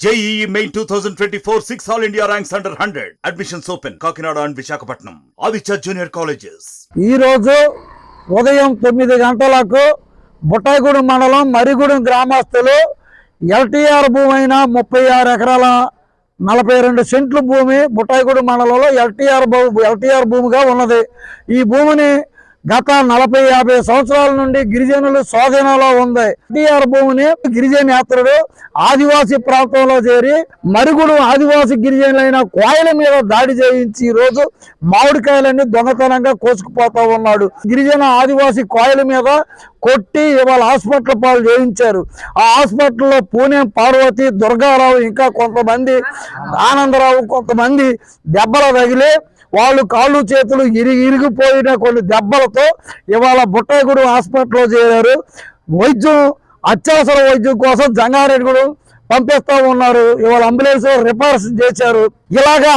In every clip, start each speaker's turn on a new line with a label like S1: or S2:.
S1: JEE Main 2024 6 All India ranks under 100. Admissions open. Kakinada and Visakhapatnam. Aditya Junior Colleges.
S2: ఈ రోజు ఉదయం 9 గంటలకు బుట్టాయిగూడెం మండలం మరిగూడెం గ్రామస్తులు ఎల్టీఆర్ భూమి అయిన 36 ఎకరాల 42 సెంట్ల భూమి బుట్టాయిగూడెం మండలంలో ఎల్టీఆర్ భూమిగా ఉన్నది. ఈ భూమిని గత 40-50 సంవత్సరాల నుండి గిరిజనులు స్వాధీనంలో ఉంది. ఎల్టీఆర్ భూమిని గిరిజనేతరుడు ఆదివాసీ ప్రాంతంలో చేరి మరిగూడెం ఆదివాసీ గిరిజనులైన కోయల మీద దాడి చేయించి ఈ రోజు మామిడికాయలన్నీ దొంగతనంగా కోసుకుపోతా ఉన్నాడు. గిరిజన ఆదివాసీ కోయల మీద కొట్టి ఇవాళ హాస్పిటల్ పాలు చేయించారు. ఆ హాస్పిటల్లో పూణె పార్వతి, దుర్గారావు, ఇంకా కొంతమంది ఆనందరావు, కొంతమంది దెబ్బలు తగిలి వాళ్ళు కాళ్ళు చేతులు ఇరిగిపోయిన కొన్ని దెబ్బలతో ఇవాళ బుట్టాయిగూడెం హాస్పిటల్లో చేరారు. వైద్యం అత్యవసర వైద్యం కోసం జంగారెడ్డిగూడెం పంపిస్తా ఉన్నారు. ఇవాళ అంబులెన్స్ రిపేర్స్ చేశారు. ఇలాగా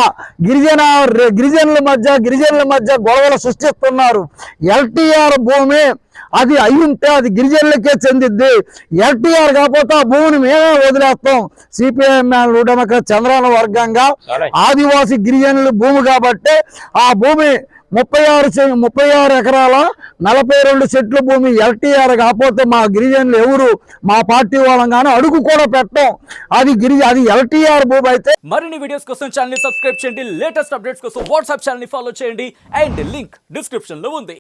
S2: గిరిజనుల మధ్య గొడవలు సృష్టిస్తున్నారు. ఎల్టీఆర్ భూమి అది అయ్యుంటే అది గిరిజనులకే చెందిద్ది. ఎల్టీఆర్ కాకపోతే ఆ భూమిని మేమే వదిలేస్తాం. సిపిఐఎం డెమోక్రట్ చంద్రాన వర్గంగా ఆదివాసీ గిరిజనుల భూమి కాబట్టి ఆ భూమి 36 ఎకరాల 42 సెంట్ల భూమి ఎల్టీఆర్ కాకపోతే మా గిరిజనులు ఎవరు మా పార్టీ వాళ్ళం కానీ అడుగు కూడా పెట్టాం. అది ఎల్టీఆర్ భూమి అయితే.
S3: మరిన్ని వీడియోస్ కోసం ఛానల్ ని సబ్స్క్రైబ్ చేయండి. లేటెస్ట్ అప్డేట్స్ కోసం వాట్సాప్ ఛానల్ ని ఫాలో చేయండి. అండ్ లింక్ డిస్క్రిప్షన్ లో ఉంది.